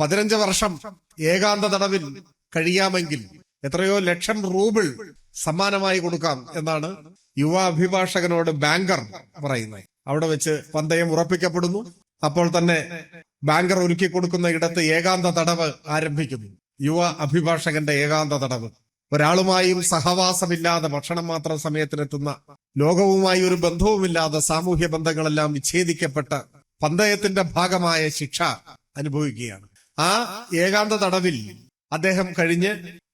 15 വർഷം ഏകാന്ത തടവിൽ കഴിയാമെങ്കിൽ എത്രയോ ലക്ഷം റൂബിൾ സമ്മാനമായി കൊടുക്കാം എന്നാണ് യുവ അഭിഭാഷകനോട് ബാങ്കർ പറയുന്നത്. അവിടെ വെച്ച് പന്തയം ഉറപ്പിക്കപ്പെടുന്നു. അപ്പോൾ തന്നെ ബാങ്കർ ഒരുക്കി കൊടുക്കുന്ന ഇടത്ത് ഏകാന്ത തടവ് ആരംഭിക്കുന്നു. യുവ അഭിഭാഷകന്റെ ഏകാന്ത തടവ്. ഒരാളുമായും സഹവാസമില്ലാതെ ഭക്ഷണം മാത്രം സമയത്തിനെത്തുന്ന, ലോകവുമായി ഒരു ബന്ധവുമില്ലാതെ സാമൂഹ്യ ബന്ധങ്ങളെല്ലാം വിച്ഛേദിക്കപ്പെട്ട പന്തയത്തിന്റെ ഭാഗമായ ശിക്ഷ അനുഭവിക്കുകയാണ്. ആ ഏകാന്ത തടവിൽ അദ്ദേഹം കഴിഞ്ഞ്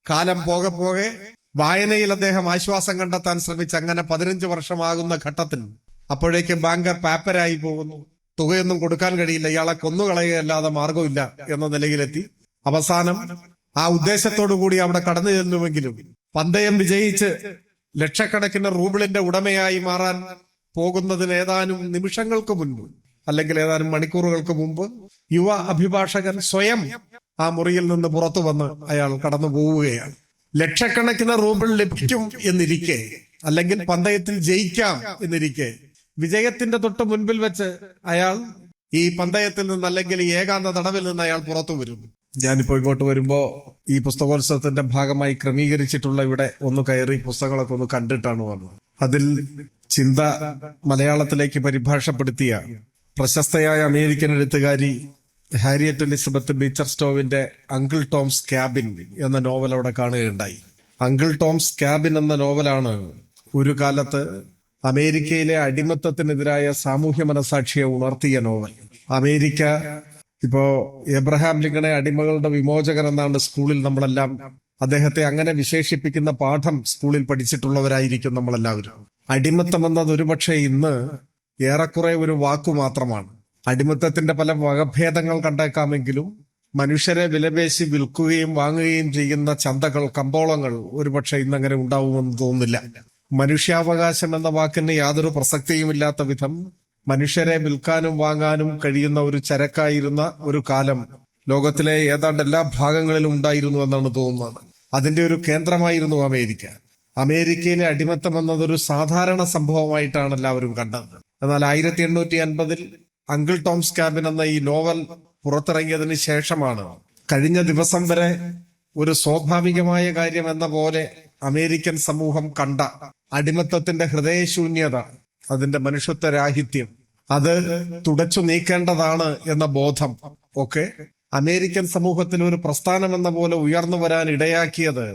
കാലം പോകെ പോകെ വായനയിൽ അദ്ദേഹം ആശ്വാസം കണ്ടെത്താൻ ശ്രമിച്ച് അങ്ങനെ 15 വർഷമാകുന്ന ഘട്ടത്തിൽ അപ്പോഴേക്കും ബാങ്കർ പാപ്പരായി പോകുന്നു. തുകയൊന്നും കൊടുക്കാൻ കഴിയില്ല, ഇയാളെ കൊന്നുകളയുകയല്ലാതെ മാർഗമില്ല എന്ന നിലയിലെത്തി. അവസാനം ആ ഉദ്ദേശത്തോടു കൂടി അവിടെ കടന്നു ചെല്ലുമെങ്കിലും പന്തയം വിജയിച്ച് ലക്ഷക്കണക്കിന് റൂബിളിന്റെ ഉടമയായി മാറാൻ പോകുന്നതിന് ഏതാനും നിമിഷങ്ങൾക്ക് മുൻപ്, അല്ലെങ്കിൽ ഏതാനും മണിക്കൂറുകൾക്ക് മുമ്പ്, യുവ അഭിഭാഷകൻ സ്വയം ആ മുറിയിൽ നിന്ന് പുറത്തു വന്ന് അയാൾ കടന്നു പോവുകയാണ്. ലക്ഷക്കണക്കിന് റൂബിൾ ലഭിക്കും എന്നിരിക്കെ, അല്ലെങ്കിൽ പന്തയത്തിൽ ജയിക്കാം എന്നിരിക്കെ, വിജയത്തിന്റെ തൊട്ട് മുൻപിൽ വെച്ച് അയാൾ ഈ പന്തയത്തിൽ നിന്ന്, അല്ലെങ്കിൽ ഈ ഏകാന്ത തടവിൽ നിന്ന് അയാൾ പുറത്തു വരും. ഞാനിപ്പോ ഇങ്ങോട്ട് വരുമ്പോ ഈ പുസ്തകോത്സവത്തിന്റെ ഭാഗമായി ക്രമീകരിച്ചിട്ടുള്ള ഇവിടെ ഒന്ന് കയറി പുസ്തകങ്ങളൊക്കെ ഒന്ന് കണ്ടിട്ടാണ് വന്നത്. അതിൽ ചിന്ത മലയാളത്തിലേക്ക് പരിഭാഷപ്പെടുത്തിയ പ്രശസ്തയായ അമേരിക്കൻ എഴുത്തുകാരി ഹാരിയറ്റ് എലിസബത്ത് ബീച്ചർ സ്റ്റോവിന്റെ അങ്കിൾ ടോംസ് ക്യാബിൻ എന്ന നോവൽ അവിടെ കാണുകയുണ്ടായി. അങ്കിൾ ടോംസ് ക്യാബിൻ എന്ന നോവലാണ് ഒരു കാലത്ത് അമേരിക്കയിലെ അടിമത്തത്തിനെതിരായ സാമൂഹ്യ മനസാക്ഷിയെ ഉണർത്തിയ നോവൽ. അമേരിക്ക ഇപ്പോ എബ്രഹാം ലിങ്കണെ അടിമകളുടെ വിമോചകൻ എന്നാണ് സ്കൂളിൽ നമ്മളെല്ലാം അദ്ദേഹത്തെ അങ്ങനെ വിശേഷിപ്പിക്കുന്ന പാഠം സ്കൂളിൽ പഠിച്ചിട്ടുള്ളവരായിരിക്കും നമ്മളെല്ലാവരും. അടിമത്തം എന്നത് ഒരുപക്ഷെ ഇന്ന് ഏറെക്കുറെ ഒരു വാക്കു മാത്രമാണ്. അടിമത്തത്തിന്റെ പല വകഭേദങ്ങൾ കണ്ടേക്കാമെങ്കിലും മനുഷ്യരെ വിലപേശി വിൽക്കുകയും വാങ്ങുകയും ചെയ്യുന്ന ചന്തകൾ, കമ്പോളങ്ങൾ ഒരുപക്ഷെ ഇന്നങ്ങനെ ഉണ്ടാവുമെന്ന് തോന്നുന്നില്ല. മനുഷ്യാവകാശം എന്ന വാക്കിന് യാതൊരു പ്രസക്തിയുമില്ലാത്ത വിധം മനുഷ്യരെ വിൽക്കാനും വാങ്ങാനും കഴിയുന്ന ഒരു ചരക്കായിരുന്ന ഒരു കാലം ലോകത്തിലെ ഏതാണ്ട് എല്ലാ ഭാഗങ്ങളിലും ഉണ്ടായിരുന്നു എന്നാണ് തോന്നുന്നത്. അതിന്റെ ഒരു കേന്ദ്രമായിരുന്നു അമേരിക്ക. അമേരിക്കയിലെ അടിമത്തം എന്നതൊരു സാധാരണ സംഭവമായിട്ടാണ് എല്ലാവരും കണ്ടത്. എന്നാൽ 1850 അങ്കിൾ ടോംസ് ക്യാബിൻ എന്ന ഈ നോവൽ പുറത്തിറങ്ങിയതിന് ശേഷമാണ് കഴിഞ്ഞ ദിവസം വരെ ഒരു സ്വാഭാവികമായ കാര്യം എന്ന പോലെ അമേരിക്കൻ സമൂഹം കണ്ട അടിമത്തത്തിന്റെ ഹൃദയശൂന്യത, അതിന്റെ മനുഷ്യത്വരാഹിത്യം, അത് തുടച്ചു നീക്കേണ്ടതാണ് എന്ന ബോധം ഒക്കെ അമേരിക്കൻ സമൂഹത്തിൽ ഒരു പ്രസ്ഥാനം എന്ന പോലെ ഉയർന്നു വരാൻ ഇടയാക്കിയത്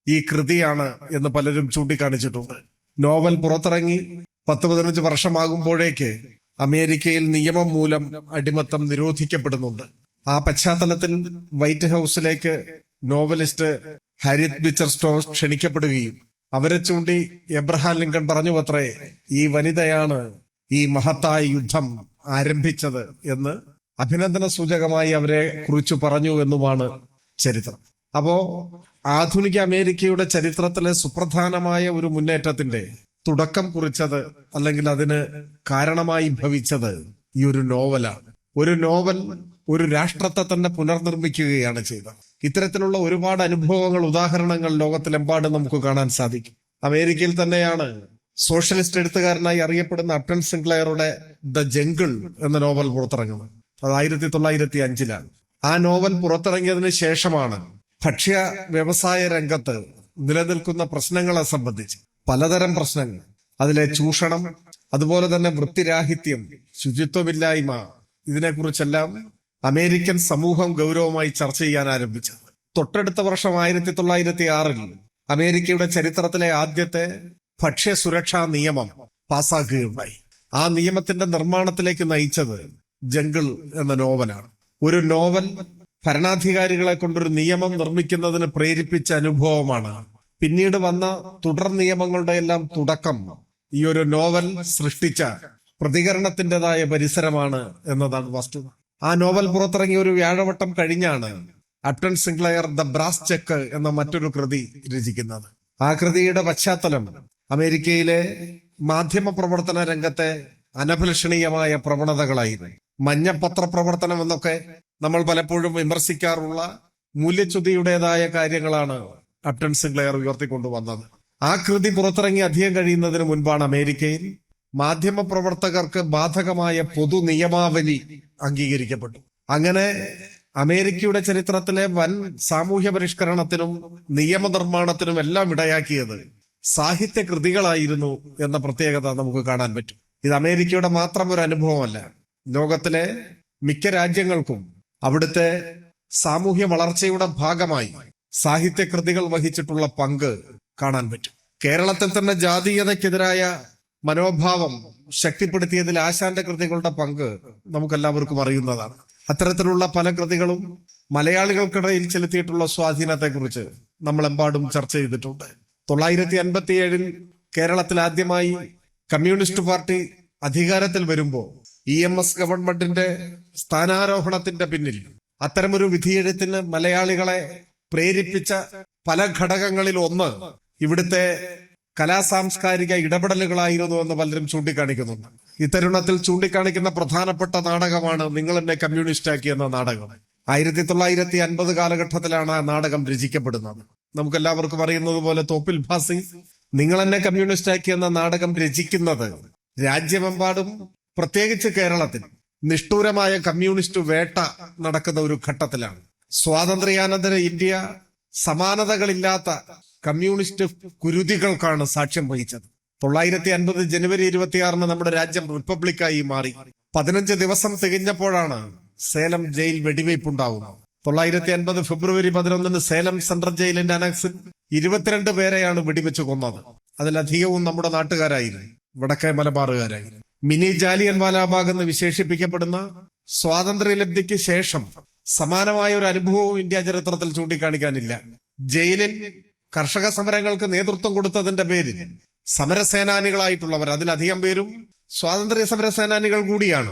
ഈ കൃതിയാണ് എന്ന് പലരും ചൂണ്ടിക്കാണിച്ചിട്ടുണ്ട്. നോവൽ പുറത്തിറങ്ങി 10-15 വർഷമാകുമ്പോഴേക്ക് അമേരിക്കയിൽ നിയമം മൂലം അടിമത്തം നിരോധിക്കപ്പെടുന്നുണ്ട്. ആ പശ്ചാത്തലത്തിൽ വൈറ്റ് ഹൗസിലേക്ക് നോവലിസ്റ്റ് ഹാരിയറ്റ് ബീച്ചർ സ്റ്റോ ക്ഷണിക്കപ്പെടുകയും അവരെ ചൂണ്ടി എബ്രഹാം ലിങ്കൺ പറഞ്ഞു അത്രേ, ഈ വനിതയാണ് ഈ മഹത്തായ യുദ്ധം ആരംഭിച്ചത് എന്ന് അഭിനന്ദന സൂചകമായി അവരെ കുറിച്ച് പറഞ്ഞു എന്നുമാണ് ചരിത്രം. അപ്പോ ആധുനിക അമേരിക്കയുടെ ചരിത്രത്തിലെ സുപ്രധാനമായ ഒരു മുന്നേറ്റത്തിന്റെ തുടക്കം കുറിച്ചത്, അല്ലെങ്കിൽ അതിന് കാരണമായി ഭവിച്ചത് ഈ ഒരു നോവലാണ്. ഒരു നോവൽ ഒരു രാഷ്ട്രത്തെ തന്നെ പുനർനിർമ്മിക്കുകയാണ് ചെയ്തത്. ഇത്തരത്തിലുള്ള ഒരുപാട് അനുഭവങ്ങൾ, ഉദാഹരണങ്ങൾ ലോകത്തിലെമ്പാടും നമുക്ക് കാണാൻ സാധിക്കും. അമേരിക്കയിൽ തന്നെയാണ് സോഷ്യലിസ്റ്റ് എഴുത്തുകാരനായി അറിയപ്പെടുന്ന അപ്റ്റൺ സിൻക്ലെയറുടെ ദ ജംഗിൾ എന്ന നോവൽ പുറത്തിറങ്ങുന്നത്. അത് 1905 ആ നോവൽ പുറത്തിറങ്ങിയതിനു ശേഷമാണ് ഭക്ഷ്യ വ്യവസായ രംഗത്ത് നിലനിൽക്കുന്ന പ്രശ്നങ്ങളെ സംബന്ധിച്ച് പലതരം പ്രശ്നങ്ങൾ, അതിലെ ചൂഷണം, അതുപോലെ തന്നെ വൃത്തിരാഹിത്യം, ശുചിത്വമില്ലായ്മ, ഇതിനെക്കുറിച്ചെല്ലാം അമേരിക്കൻ സമൂഹം ഗൗരവമായി ചർച്ച ചെയ്യാൻ ആരംഭിച്ചത്. തൊട്ടടുത്ത വർഷം 1906 അമേരിക്കയുടെ ചരിത്രത്തിലെ ആദ്യത്തെ ഭക്ഷ്യ സുരക്ഷാ നിയമം പാസാക്കുകയുണ്ടായി. ആ നിയമത്തിന്റെ നിർമ്മാണത്തിലേക്ക് നയിച്ചത് ജംഗിൾ എന്ന നോവലാണ്. ഒരു നോവൽ ഭരണാധികാരികളെ കൊണ്ടൊരു നിയമം നിർമ്മിക്കുന്നതിന് പ്രേരിപ്പിച്ച അനുഭവമാണ്. പിന്നീട് വന്ന തുടർ നിയമങ്ങളുടെ എല്ലാം തുടക്കം ഈ ഒരു നോവൽ സൃഷ്ടിച്ച പ്രതികരണത്തിൻ്റെതായ പരിസരമാണ് എന്നതാണ് വസ്തുത. ആ നോവൽ പുറത്തിറങ്ങിയ ഒരു വ്യാഴവട്ടം കഴിഞ്ഞാണ് Upton Sinclair the brass check എന്ന മറ്റൊരു കൃതി രചിക്കുന്നത്. ആ കൃതിയുടെ പശ്ചാത്തലം അമേരിക്കയിലെ മാധ്യമ പ്രവർത്തന രംഗത്തെ അനഭിലഷണീയമായ പ്രവണതകളായിരുന്നു. മഞ്ഞ പത്രപ്രവർത്തനം എന്നൊക്കെ നമ്മൾ പലപ്പോഴും വിമർശിക്കാറുള്ള മൂല്യച്യുതിയുടേതായ കാര്യങ്ങളാണ് അപ്റ്റൺ സിൻക്ലെയർ ഉയർത്തിക്കൊണ്ടുവന്നത്. ആ കൃതി പുറത്തിറങ്ങി അധികം കഴിയുന്നതിന് മുൻപാണ് അമേരിക്കയിൽ മാധ്യമ പ്രവർത്തകർക്ക് ബാധകമായ പൊതു നിയമാവലി അംഗീകരിക്കപ്പെട്ടു. അങ്ങനെ അമേരിക്കയുടെ ചരിത്രത്തിലെ വൻ സാമൂഹ്യ പരിഷ്കരണത്തിനും നിയമനിർമ്മാണത്തിനും എല്ലാം ഇടയാക്കിയത് സാഹിത്യ കൃതികളായിരുന്നു എന്ന പ്രത്യേകത നമുക്ക് കാണാൻ പറ്റും. ഇത് അമേരിക്കയുടെ മാത്രം ഒരു അനുഭവമല്ല. ലോകത്തിലെ മിക്ക രാജ്യങ്ങൾക്കും അവിടുത്തെ സാമൂഹ്യ വളർച്ചയുടെ ഭാഗമായി സാഹിത്യ കൃതികൾ വഹിച്ചിട്ടുള്ള പങ്ക് കാണാൻ പറ്റും. കേരളത്തിൽ തന്നെ ജാതീയതയ്ക്കെതിരായ മനോഭാവം ശക്തിപ്പെടുത്തിയതിൽ ആശാന്റെ കൃതികളുടെ പങ്ക് നമുക്കെല്ലാവർക്കും അറിയുന്നതാണ്. അത്തരത്തിലുള്ള പല കൃതികളും മലയാളികൾക്കിടയിൽ ചെലുത്തിയിട്ടുള്ള സ്വാധീനത്തെക്കുറിച്ച് നമ്മളെമ്പാടും ചർച്ച ചെയ്തിട്ടുണ്ട്. 957 കേരളത്തിൽ ആദ്യമായി കമ്മ്യൂണിസ്റ്റ് പാർട്ടി അധികാരത്തിൽ വരുമ്പോൾ EMS ഗവൺമെന്റിന്റെ സ്ഥാനാരോഹണത്തിന്റെ പിന്നിൽ അത്തരമൊരു വിധിയെഴുത്തിന് മലയാളികളെ പ്രേരിപ്പിച്ച പല ഘടകങ്ങളിൽ ഒന്ന് ഇവിടുത്തെ കലാസാംസ്കാരിക ഇടപെടലുകളായിരുന്നു എന്ന് പലരും ചൂണ്ടിക്കാണിക്കുന്നുണ്ട്. ഇത്തരുണത്തിൽ ചൂണ്ടിക്കാണിക്കുന്ന പ്രധാനപ്പെട്ട നാടകമാണ് നിങ്ങൾ എന്നെ കമ്മ്യൂണിസ്റ്റ് എന്ന നാടകം. 1950 കാലഘട്ടത്തിലാണ് ആ നാടകം രചിക്കപ്പെടുന്നത്. നമുക്കെല്ലാവർക്കും അറിയുന്നത് പോലെ തോപ്പിൽ ഭാസി നിങ്ങൾ എന്നെ കമ്മ്യൂണിസ്റ്റ് എന്ന നാടകം രചിക്കുന്നത് രാജ്യമെമ്പാടും പ്രത്യേകിച്ച് കേരളത്തിൽ നിഷ്ഠൂരമായ കമ്മ്യൂണിസ്റ്റ് വേട്ട നടക്കുന്ന ഒരു ഘട്ടത്തിലാണ്. സ്വാതന്ത്ര്യാനന്തര ഇന്ത്യ സമാനതകളില്ലാത്ത കമ്മ്യൂണിസ്റ്റ് കുരുതികൾക്കാണ് സാക്ഷ്യം വഹിച്ചത്. 950 ജനുവരി 26 നമ്മുടെ രാജ്യം റിപ്പബ്ലിക്കായി മാറി. 15 ദിവസം തികഞ്ഞപ്പോഴാണ് സേലം ജയിൽ വെടിവയ്പുണ്ടാവുന്നത്. 950 ഫെബ്രുവരി 11 സേലം സെൻട്രൽ ജയിലിന്റെ അനക്സിൽ 22 പേരെയാണ് വെടിവെച്ച് കൊന്നത്. അതിലധികവും നമ്മുടെ നാട്ടുകാരായിരുന്നു, വടക്കേ മലബാറുകാരായിരുന്നു. മിനി ജാലിയൻ വാലാബാഗ് എന്ന് വിശേഷിപ്പിക്കപ്പെടുന്ന സ്വാതന്ത്ര്യലബ്ധിക്ക് ശേഷം സമാനമായ ഒരു അനുഭവവും ഇന്ത്യ ചരിത്രത്തിൽ ചൂണ്ടിക്കാണിക്കാനില്ല. ജയിലിൽ കർഷക സമരങ്ങൾക്ക് നേതൃത്വം കൊടുത്തതിന്റെ പേരിൽ സമരസേനാനികളായിട്ടുള്ളവർ, അതിലധികം പേരും സ്വാതന്ത്ര്യ സമര സേനാനികൾ കൂടിയാണ്,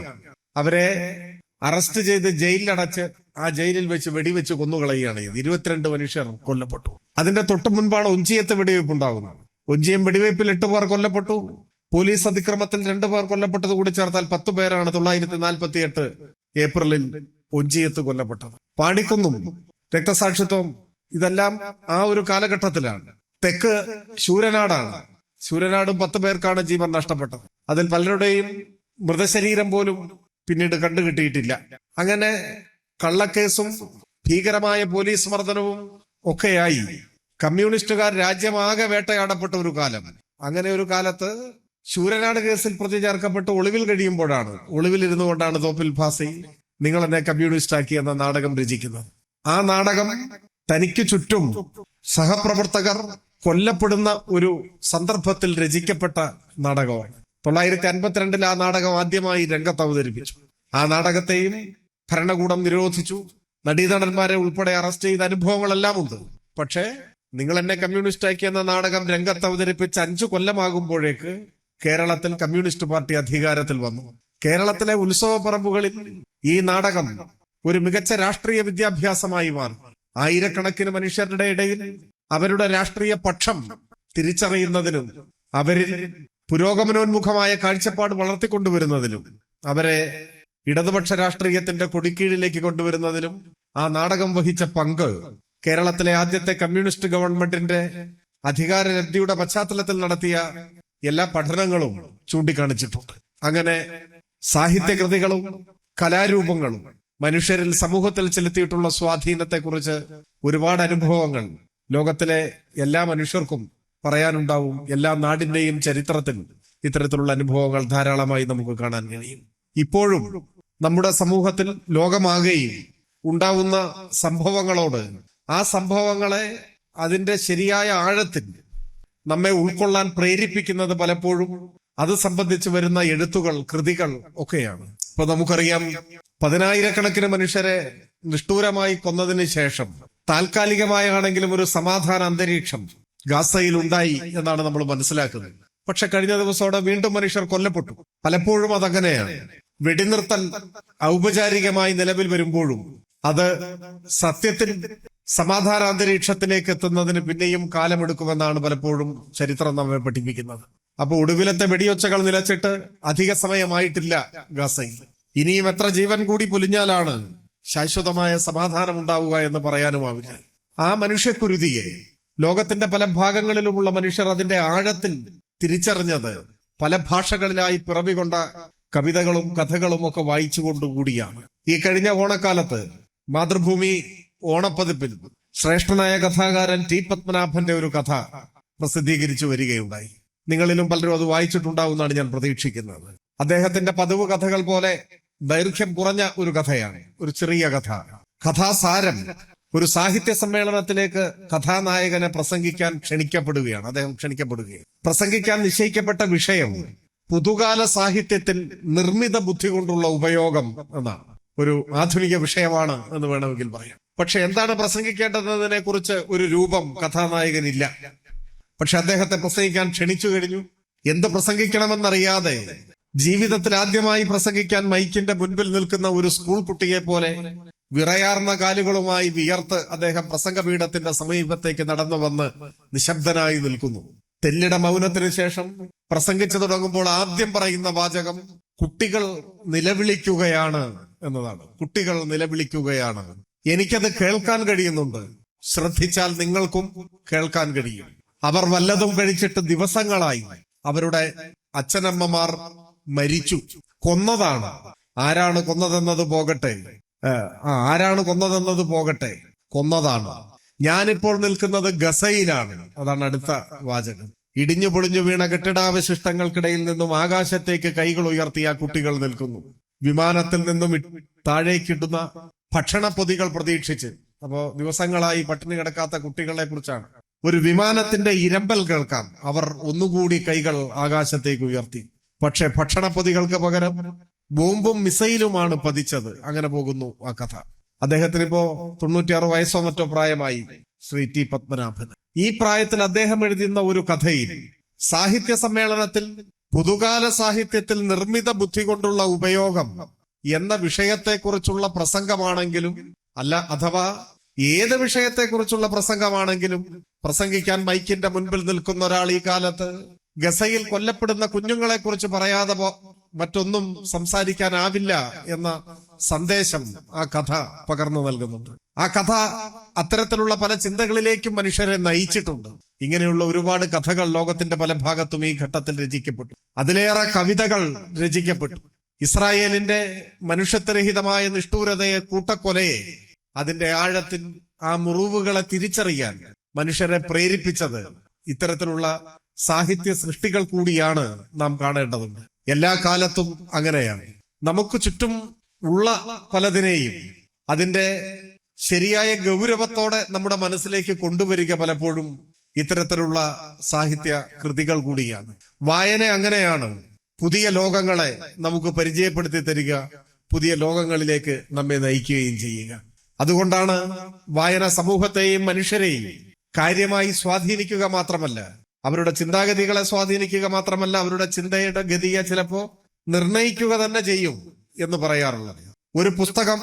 അവരെ അറസ്റ്റ് ചെയ്ത് ജയിലിലടച്ച് ആ ജയിലിൽ വെച്ച് വെടിവെച്ച് കൊന്നുകളയുകയാണ് ചെയ്തത്. 22 മനുഷ്യർ കൊല്ലപ്പെട്ടു. അതിന്റെ തൊട്ടു മുൻപാണ് ഒഞ്ചിയത്ത് വെടിവയ്പ് ഉണ്ടാകുന്നത്. ഒഞ്ചിയം വെടിവയ്പിൽ 8 പേർ കൊല്ലപ്പെട്ടു. പോലീസ് അതിക്രമത്തിൽ 2 പേർ കൊല്ലപ്പെട്ടത് കൂടി ചേർത്താൽ 10 പേരാണ് 948 ഏപ്രിലിൽ ഒഞ്ചിയത്ത് കൊല്ലപ്പെട്ടത്. പാടിക്കുന്നും രക്തസാക്ഷിത്വം ഇതെല്ലാം ആ ഒരു കാലഘട്ടത്തിലാണ്. തെക്ക് ശൂരനാടാണ്. ശൂരനാടും 10 പേർക്കാണ് ജീവൻ നഷ്ടപ്പെട്ടത്. അതിൽ പലരുടെയും മൃതശരീരം പോലും പിന്നീട് കണ്ടുകിട്ടിയിട്ടില്ല. അങ്ങനെ കള്ളക്കേസും ഭീകരമായ പോലീസ് മർദ്ദനവും ഒക്കെയായി കമ്മ്യൂണിസ്റ്റുകാർ രാജ്യമാകെ വേട്ടയാടപ്പെട്ട ഒരു കാലം. അങ്ങനെ ഒരു കാലത്ത് ശൂരനാട് കേസിൽ പ്രതി ചേർക്കപ്പെട്ട് ഒളിവിൽ കഴിയുമ്പോഴാണ്, ഒളിവിലിരുന്നു കൊണ്ടാണ് തോപ്പിൽ ഭാസി നിങ്ങൾ എന്നെ കമ്മ്യൂണിസ്റ്റ് എന്ന നാടകം രചിക്കുന്നത്. ആ നാടകം തനിക്ക് ചുറ്റും സഹപ്രവർത്തകർ കൊല്ലപ്പെടുന്ന ഒരു സന്ദർഭത്തിൽ രചിക്കപ്പെട്ട നാടകമാണ്. 952 ആ നാടകം ആദ്യമായി രംഗത്ത് അവതരിപ്പിച്ചു. ആ നാടകത്തെയും ഭരണകൂടം നിരോധിച്ചു. നടീനടന്മാരെ ഉൾപ്പെടെ അറസ്റ്റ് ചെയ്ത അനുഭവങ്ങളെല്ലാം ഉണ്ട്. പക്ഷേ നിങ്ങൾ എന്നെ കമ്മ്യൂണിസ്റ്റ് എന്ന നാടകം രംഗത്ത് അവതരിപ്പിച്ച് 5 കൊല്ലമാകുമ്പോഴേക്ക് കേരളത്തിൽ കമ്മ്യൂണിസ്റ്റ് പാർട്ടി അധികാരത്തിൽ വന്നു. കേരളത്തിലെ ഉത്സവ പറമ്പുകളിൽ ഈ നാടകം ഒരു മികച്ച രാഷ്ട്രീയ വിദ്യാഭ്യാസമായി മാറി. ആയിരക്കണക്കിന് മനുഷ്യരുടെ ഇടയിൽ അവരുടെ രാഷ്ട്രീയ പക്ഷം തിരിച്ചറിയുന്നതിനും അവരിൽ പുരോഗമനോന്മുഖമായ കാഴ്ചപ്പാട് വളർത്തിക്കൊണ്ടുവരുന്നതിനും അവരെ ഇടതുപക്ഷ രാഷ്ട്രീയത്തിന്റെ കൊടിക്കീഴിലേക്ക് കൊണ്ടുവരുന്നതിനും ആ നാടകം വഹിച്ച പങ്ക് കേരളത്തിലെ ആദ്യത്തെ കമ്മ്യൂണിസ്റ്റ് ഗവൺമെന്റിന്റെ അധികാരലബ്ധിയുടെ പശ്ചാത്തലത്തിൽ നടത്തിയ എല്ലാ പഠനങ്ങളും ചൂണ്ടിക്കാണിച്ചിട്ടുണ്ട്. അങ്ങനെ സാഹിത്യകൃതികളും കലാരൂപങ്ങളും മനുഷ്യരിൽ സമൂഹത്തിൽ ചെലുത്തിയിട്ടുള്ള സ്വാധീനത്തെക്കുറിച്ച് ഒരുപാട് അനുഭവങ്ങൾ ലോകത്തിലെ എല്ലാ മനുഷ്യർക്കും പറയാനുണ്ടാവും. എല്ലാ നാടിന്റെയും ചരിത്രത്തിൽ ഇത്തരത്തിലുള്ള അനുഭവങ്ങൾ ധാരാളമായി നമുക്ക് കാണാൻ കഴിയും. ഇപ്പോഴും നമ്മുടെ സമൂഹത്തിൽ ലോകമാകെയും ഉണ്ടാവുന്ന സംഭവങ്ങളോട്, ആ സംഭവങ്ങളെ അതിന്റെ ശരിയായ ആഴത്തിൽ നമ്മെ ഉൾക്കൊള്ളാൻ പ്രേരിപ്പിക്കുന്നത് പലപ്പോഴും അത് സംബന്ധിച്ച് വരുന്ന എഴുത്തുകൾ, കൃതികൾ ഒക്കെയാണ്. ഇപ്പൊ നമുക്കറിയാം, 10,000-കണക്കിന് മനുഷ്യരെ നിഷ്ഠൂരമായി കൊന്നതിന് ശേഷം താൽക്കാലികമായാണെങ്കിലും ഒരു സമാധാന അന്തരീക്ഷം ഗാസയിൽ ഉണ്ടായി എന്നാണ് നമ്മൾ മനസ്സിലാക്കുന്നത്. പക്ഷെ കഴിഞ്ഞ ദിവസത്തോടെ വീണ്ടും മനുഷ്യർ കൊല്ലപ്പെട്ടു. പലപ്പോഴും അതങ്ങനെയാണ്. വെടിനിർത്തൽ ഔപചാരികമായി നിലവിൽ വരുമ്പോഴും അത് സത്യത്തിൽ സമാധാന അന്തരീക്ഷത്തിലേക്ക് എത്തുന്നതിന് പിന്നെയും കാലമെടുക്കുമെന്നാണ് പലപ്പോഴും ചരിത്രം നമ്മെ പഠിപ്പിക്കുന്നത്. അപ്പൊ ഒടുവിലത്തെ വെടിയൊച്ചകൾ നിലച്ചിട്ട് അധിക സമയമായിട്ടില്ല ഗാസയിൽ. ഇനിയും എത്ര ജീവൻ കൂടി പൊലിഞ്ഞാലാണ് ശാശ്വതമായ സമാധാനം ഉണ്ടാവുക എന്ന് പറയാനുമാവില്ല. ആ മനുഷ്യക്കുരുതിയെ ലോകത്തിന്റെ പല ഭാഗങ്ങളിലുമുള്ള മനുഷ്യർ അതിന്റെ ആഴത്തിൽ തിരിച്ചറിഞ്ഞത് പല ഭാഷകളിലായി പിറവികൊണ്ട കവിതകളും കഥകളും ഒക്കെ വായിച്ചുകൊണ്ടുകൂടിയാണ്. ഈ കഴിഞ്ഞ ഓണക്കാലത്ത് മാതൃഭൂമി ഓണപ്പതിപ്പിൽ ശ്രേഷ്ഠനായ കഥാകാരൻ ടി പത്മനാഭന്റെ ഒരു കഥ പ്രസിദ്ധീകരിച്ചു വരികയുണ്ടായി. നിങ്ങളിലും പലരും അത് വായിച്ചിട്ടുണ്ടാവുമെന്നാണ് ഞാൻ പ്രതീക്ഷിക്കുന്നത്. അദ്ദേഹത്തിന്റെ പതിവ് കഥകൾ പോലെ ദൈർഘ്യം കുറഞ്ഞ ഒരു കഥയാണ്, ഒരു ചെറിയ കഥ. കഥാസാരം: ഒരു സാഹിത്യ സമ്മേളനത്തിലേക്ക് കഥാനായകനെ പ്രസംഗിക്കാൻ ക്ഷണിക്കപ്പെടുകയാണ്. അദ്ദേഹം ക്ഷണിക്കപ്പെടുകയാണ്. പ്രസംഗിക്കാൻ നിശ്ചയിക്കപ്പെട്ട വിഷയം പുതുകാല സാഹിത്യത്തിൽ നിർമ്മിത ബുദ്ധി കൊണ്ടുള്ള ഉപയോഗം എന്നാണ്. ഒരു ആധുനിക വിഷയമാണ് എന്ന് വേണമെങ്കിൽ പറയാം. പക്ഷെ എന്താണ് പ്രസംഗിക്കേണ്ടതിനെ കുറിച്ച് ഒരു രൂപം കഥാനായകനില്ല. പക്ഷെ അദ്ദേഹത്തെ പ്രസംഗിക്കാൻ ക്ഷണിച്ചു കഴിഞ്ഞു. എന്ത് പ്രസംഗിക്കണമെന്നറിയാതെ ജീവിതത്തിൽ ആദ്യമായി പ്രസംഗിക്കാൻ മൈക്കിന്റെ മുൻപിൽ നിൽക്കുന്ന ഒരു സ്കൂൾ കുട്ടിയെ പോലെ വിറയാർന്ന കാലുകളുമായി വിയർത്ത് അദ്ദേഹം പ്രസംഗപീഠത്തിന്റെ സമീപത്തേക്ക് നടന്നു വന്ന് നിശബ്ദനായി നിൽക്കുന്നു. തെല്ലിട മൗനത്തിന് ശേഷം പ്രസംഗിച്ചു തുടങ്ങുമ്പോൾ ആദ്യം പറയുന്ന വാചകം കുട്ടികൾ നിലവിളിക്കുകയാണ് എന്നതാണ്. കുട്ടികൾ നിലവിളിക്കുകയാണ്. എനിക്കത് കേൾക്കാൻ കഴിയുന്നുണ്ട്. ശ്രദ്ധിച്ചാൽ നിങ്ങൾക്കും കേൾക്കാൻ കഴിയും. അവർ വല്ലതും കഴിച്ചിട്ട് ദിവസങ്ങളായി. അവരുടെ അച്ഛനമ്മമാർ മരിച്ചു. കൊന്നതാണ്. ആരാണ് കൊന്നതെന്നത് പോകട്ടെ, കൊന്നതാണ്. ഞാനിപ്പോൾ നിൽക്കുന്നത് ഗസയിലാണ്. അതാണ് അടുത്ത വാചകം. ഇടിഞ്ഞു പൊളിഞ്ഞു വീണ കെട്ടിടാവശിഷ്ടങ്ങൾക്കിടയിൽ നിന്നും ആകാശത്തേക്ക് കൈകൾ ഉയർത്തിയ കുട്ടികൾ നിൽക്കുന്നു. വിമാനത്തിൽ നിന്നും താഴേക്കിടുന്ന ഭക്ഷണപ്പൊതികൾ പ്രതീക്ഷിച്ച്. അപ്പോ ദിവസങ്ങളായി പട്ടിണി കിടക്കാത്ത കുട്ടികളെ കുറിച്ചാണ്. ഒരു വിമാനത്തിന്റെ ഇരമ്പൽ കേൾക്കാം. അവർ ഒന്നുകൂടി കൈകൾ ആകാശത്തേക്ക് ഉയർത്തി. പക്ഷെ ഭക്ഷണപ്പൊതികൾക്ക് പകരം ബോംബും മിസൈലുമാണ് പതിച്ചത്. അങ്ങനെ പോകുന്നു ആ കഥ. അദ്ദേഹത്തിന് ഇപ്പോ 96 വയസ്സോ മറ്റോ പ്രായമായി. ശ്രീ ടി പത്മനാഭൻ ഈ പ്രായത്തിൽ അദ്ദേഹം എഴുതുന്ന ഒരു കഥയിൽ സാഹിത്യ സമ്മേളനത്തിൽ പുതുകാല സാഹിത്യത്തിൽ നിർമ്മിത ബുദ്ധി കൊണ്ടുള്ള ഉപയോഗം എന്ന വിഷയത്തെക്കുറിച്ചുള്ള പ്രസംഗമാണെങ്കിലും അഥവാ ഏത് വിഷയത്തെക്കുറിച്ചുള്ള പ്രസംഗമാണെങ്കിലും പ്രസംഗിക്കാൻ മൈക്കിന്റെ മുൻപിൽ നിൽക്കുന്ന ഒരാൾ ഈ കാലത്ത് ഗസയിൽ കൊല്ലപ്പെടുന്ന കുഞ്ഞുങ്ങളെ കുറിച്ച് പറയാതെ മറ്റൊന്നും സംസാരിക്കാനാവില്ല എന്ന സന്ദേശം ആ കഥ പകർന്നു നൽകുന്നുണ്ട്. ആ കഥ അത്തരത്തിലുള്ള പല ചിന്തകളിലേക്കും മനുഷ്യരെ നയിച്ചിട്ടുണ്ട്. ഇങ്ങനെയുള്ള ഒരുപാട് കഥകൾ ലോകത്തിന്റെ പല ഭാഗത്തും ഈ ഘട്ടത്തിൽ രചിക്കപ്പെട്ടു. അതിലേറെ കവിതകൾ രചിക്കപ്പെട്ടു. ഇസ്രായേലിന്റെ മനുഷ്യത്വരഹിതമായ നിഷ്ഠൂരതയെ, കൂട്ടക്കൊലയെ, അതിന്റെ ആഴത്തിൽ ആ മുറിവുകളെ തിരിച്ചറിയാൻ മനുഷ്യരെ പ്രേരിപ്പിച്ചത് ഇത്തരത്തിലുള്ള സാഹിത്യ സൃഷ്ടികൾ കൂടിയാണ് നാം കാണേണ്ടതുണ്ട്. എല്ലാ കാലത്തും അങ്ങനെയാണ്. നമുക്ക് ചുറ്റും ഉള്ള പലതിനെയും അതിന്റെ ശരിയായ ഗൗരവത്തോടെ നമ്മുടെ മനസ്സിലേക്ക് കൊണ്ടുവരിക പലപ്പോഴും ഇത്തരത്തിലുള്ള സാഹിത്യ കൃതികൾ കൂടിയാണ്. വായന അങ്ങനെയാണ്. പുതിയ ലോകങ്ങളെ നമുക്ക് പരിചയപ്പെടുത്തി തരിക, പുതിയ ലോകങ്ങളിലേക്ക് നമ്മെ നയിക്കുകയും ചെയ്യുക. അതുകൊണ്ടാണ് വായന സമൂഹത്തെയും മനുഷ്യരെയും കാര്യമായി സ്വാധീനിക്കുക മാത്രമല്ല, അവരുടെ ചിന്താഗതികളെ സ്വാധീനിക്കുക മാത്രമല്ല, അവരുടെ ചിന്തയുടെ ഗതിയെ ചിലപ്പോ നിർണയിക്കുക തന്നെ ചെയ്യും എന്ന് പറയാറുള്ളത്. ഒരു പുസ്തകം